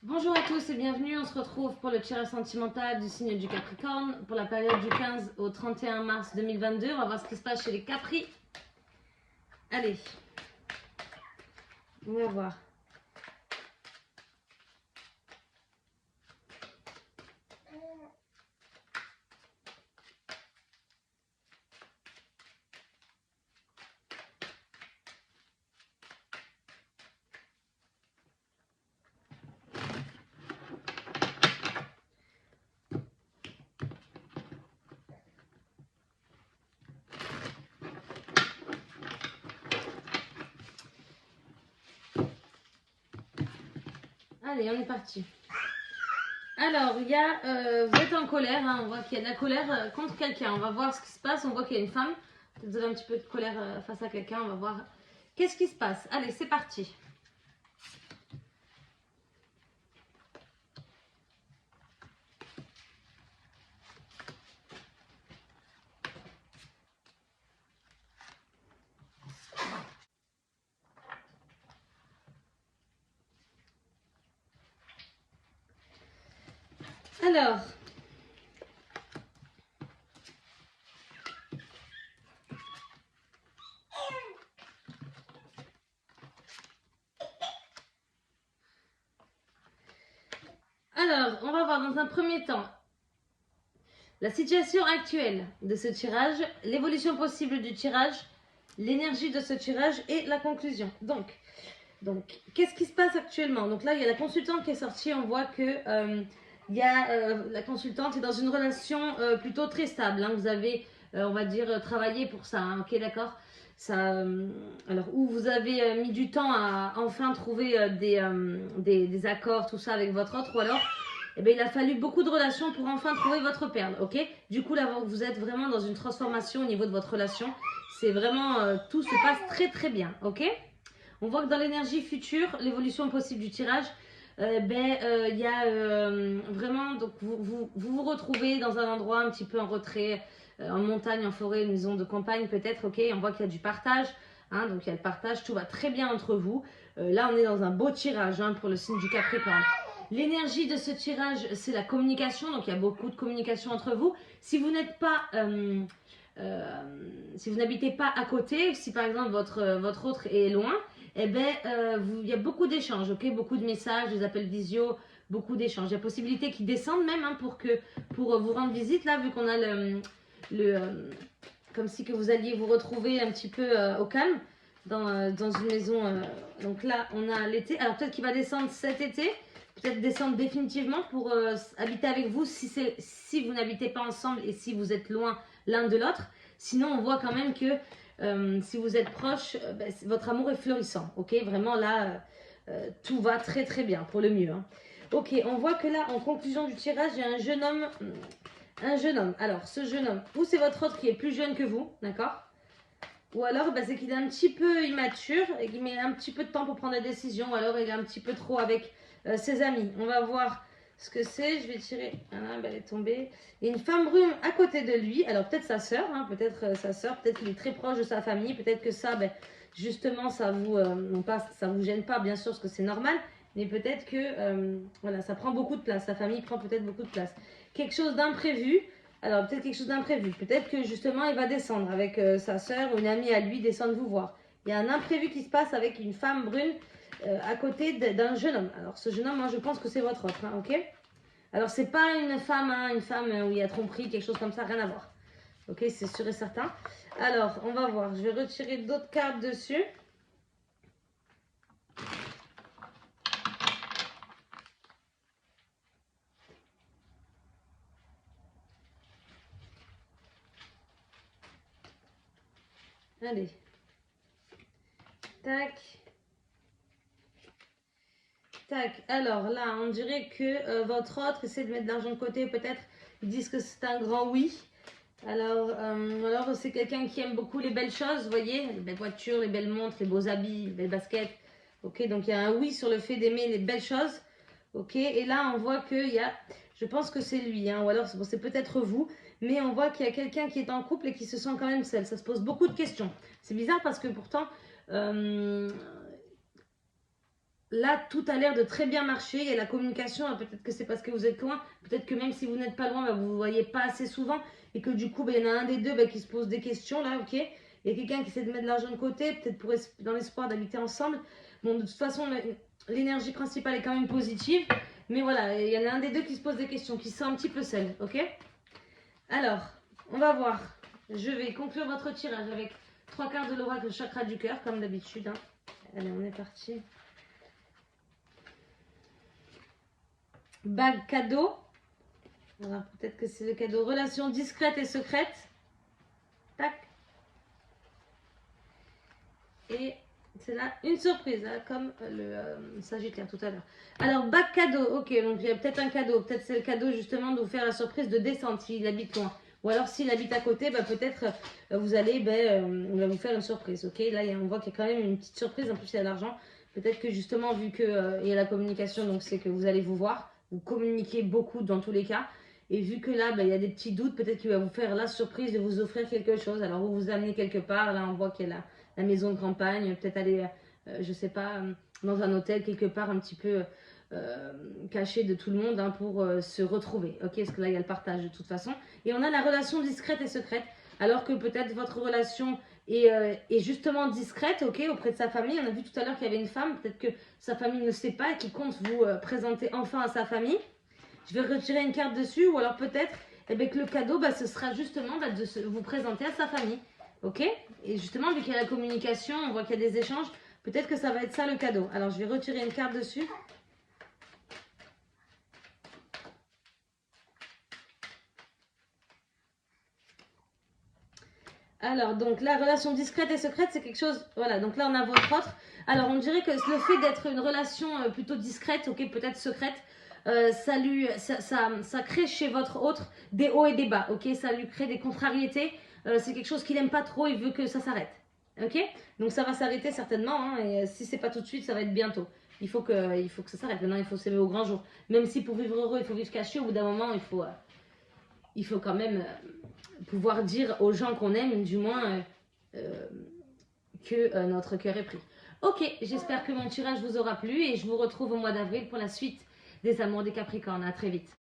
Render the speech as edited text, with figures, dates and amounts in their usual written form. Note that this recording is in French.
Bonjour à tous et bienvenue, on se retrouve pour le tirage sentimental du signe du Capricorne pour la période du 15 au 31 mars 2022. On va voir ce qui se passe chez les Capri. Allez, on va voir. Allez, on est parti. Alors, vous êtes en colère, hein, on voit qu'il y a de la colère contre quelqu'un. On va voir ce qui se passe, on voit qu'il y a une femme. Vous avez un petit peu de colère face à quelqu'un, on va voir qu'est-ce qui se passe. Allez, c'est parti. Alors, on va voir dans un premier temps la situation actuelle de ce tirage, l'évolution possible du tirage, l'énergie de ce tirage et la conclusion. Donc qu'est-ce qui se passe actuellement? Donc là, il y a la consultante qui est sortie, on voit que la consultante est dans une relation plutôt très stable. Hein. Vous avez, on va dire, travaillé pour ça, hein. Ok, d'accord. Alors, où vous avez mis du temps à enfin trouver des accords, tout ça avec votre autre, ou alors eh bien, il a fallu beaucoup de relations pour enfin trouver votre perle, ok? Du coup, là, vous êtes vraiment dans une transformation au niveau de votre relation. C'est vraiment, tout se passe très très bien, ok? On voit que dans l'énergie future, l'évolution possible du tirage, il y a vraiment, donc vous retrouvez dans un endroit un petit peu en retrait, en montagne, en forêt, une maison de campagne peut-être, ok? On voit qu'il y a du partage, hein, donc il y a le partage, tout va très bien entre vous. Là, on est dans un beau tirage hein, pour le signe du Capricorne. L'énergie de ce tirage, c'est la communication, donc il y a beaucoup de communication entre vous. Si vous n'êtes pas... si vous n'habitez pas à côté, si par exemple votre autre est loin, eh ben, il y a beaucoup d'échanges, ok? Beaucoup de messages, des appels visio, beaucoup d'échanges. Il y a possibilité qu'ils descendent même hein, pour vous rendre visite, là, vu qu'on a comme si que vous alliez vous retrouver un petit peu au calme dans une maison. Donc là, on a l'été. Alors peut-être qu'il va descendre cet été, peut-être descendre définitivement pour habiter avec vous si vous n'habitez pas ensemble et si vous êtes loin l'un de l'autre. Sinon, on voit quand même que si vous êtes proche, votre amour est florissant. Ok, vraiment là, tout va très très bien pour le mieux. Hein. Ok, on voit que là, en conclusion du tirage, il y a un jeune homme. Un jeune homme. Alors, ce jeune homme, ou c'est votre autre qui est plus jeune que vous, d'accord? Ou alors, c'est qu'il est un petit peu immature et qu'il met un petit peu de temps pour prendre des décisions. Ou alors, il est un petit peu trop avec ses amis. On va voir ce que c'est. Je vais tirer. Voilà, elle est tombée. Il y a une femme brune à côté de lui. Alors, peut-être sa sœur. Hein, peut-être sa sœur. Peut-être qu'il est très proche de sa famille. Peut-être que ça, justement, ça vous, ça vous gêne pas, bien sûr, parce que c'est normal. Mais peut-être que voilà, ça prend beaucoup de place. Sa famille prend peut-être beaucoup de place. Quelque chose d'imprévu. Alors, peut-être quelque chose d'imprévu. Peut-être que justement, il va descendre avec sa sœur ou une amie à lui, descendre vous voir. Il y a un imprévu qui se passe avec une femme brune à côté d'un jeune homme. Alors, ce jeune homme, moi, je pense que c'est votre autre, hein, ok? Alors, c'est pas une femme où il y a tromperie, quelque chose comme ça, rien à voir. Ok, c'est sûr et certain. Alors, on va voir. Je vais retirer d'autres cartes dessus. Allez. Tac. Tac. Alors là, on dirait que votre autre essaie de mettre de l'argent de côté. Peut-être ils disent que c'est un grand oui. Alors c'est quelqu'un qui aime beaucoup les belles choses, vous voyez, les belles voitures, les belles montres, les beaux habits, les belles baskets. Ok, donc il y a un oui sur le fait d'aimer les belles choses. Ok, et là on voit qu'il y a, je pense que c'est lui, hein, ou alors bon, c'est peut-être vous, mais on voit qu'il y a quelqu'un qui est en couple et qui se sent quand même seul. Ça se pose beaucoup de questions. C'est bizarre parce que pourtant, là, tout a l'air de très bien marcher. Il y a la communication, peut-être que c'est parce que vous êtes loin, peut-être que même si vous n'êtes pas loin, vous ne vous voyez pas assez souvent et que du coup, il y en a un des deux qui se pose des questions là, ok. Il y a quelqu'un qui essaie de mettre de l'argent de côté, peut-être dans l'espoir d'habiter ensemble. Bon, de toute façon, l'énergie principale est quand même positive. Mais voilà, il y en a un des deux qui se pose des questions, qui se sent un petit peu seul, ok. Alors, on va voir. Je vais conclure votre tirage avec 3 cartes de l'oracle chakra du cœur, comme d'habitude. Hein. Allez, on est parti. Bague cadeau. Alors, peut-être que c'est le cadeau. Relation discrète et secrète. Tac. Et c'est là une surprise, hein, comme le Sagittaire tout à l'heure. Alors, bague cadeau. Ok, donc il y a peut-être un cadeau. Peut-être c'est le cadeau justement de vous faire la surprise de descente s'il habite loin. Ou alors s'il habite à côté, peut-être vous allez, on va vous faire une surprise. Ok, là on voit qu'il y a quand même une petite surprise. En plus, il y a l'argent. Peut-être que justement, vu qu'il y a la communication, donc c'est que vous allez vous voir. Vous communiquez beaucoup dans tous les cas. Et vu que là, il y a des petits doutes, peut-être qu'il va vous faire la surprise de vous offrir quelque chose. Alors, vous vous amenez quelque part. Là, on voit qu'il y a la maison de campagne. Peut-être aller, je sais pas, dans un hôtel quelque part un petit peu caché de tout le monde pour se retrouver. Ok, parce que là, il y a le partage de toute façon. Et on a la relation discrète et secrète. Alors que peut-être votre relation est justement discrète, ok, auprès de sa famille. On a vu tout à l'heure qu'il y avait une femme. Peut-être que sa famille ne sait pas et qui compte vous présenter enfin à sa famille. Je vais retirer une carte dessus, ou alors peut-être que le cadeau, ce sera justement de vous présenter à sa famille. Ok. Et justement, vu qu'il y a la communication, on voit qu'il y a des échanges, peut-être que ça va être ça le cadeau. Alors, je vais retirer une carte dessus. Alors, donc, la relation discrète et secrète, c'est quelque chose... Voilà, donc là, on a votre autre. Alors, on dirait que le fait d'être une relation plutôt discrète, ok, peut-être secrète, ça crée chez votre autre des hauts et des bas, ok. Ça lui crée des contrariétés. C'est quelque chose qu'il n'aime pas trop, il veut que ça s'arrête, ok. Donc, ça va s'arrêter certainement, hein, et si c'est pas tout de suite, ça va être bientôt. Il faut que ça s'arrête. Maintenant, il faut s'aimer au grand jour. Même si pour vivre heureux, il faut vivre caché, au bout d'un moment, il faut quand même pouvoir dire aux gens qu'on aime, du moins, que notre cœur est pris. Ok, j'espère que mon tirage vous aura plu et je vous retrouve au mois d'avril pour la suite des amours des Capricornes. À très vite.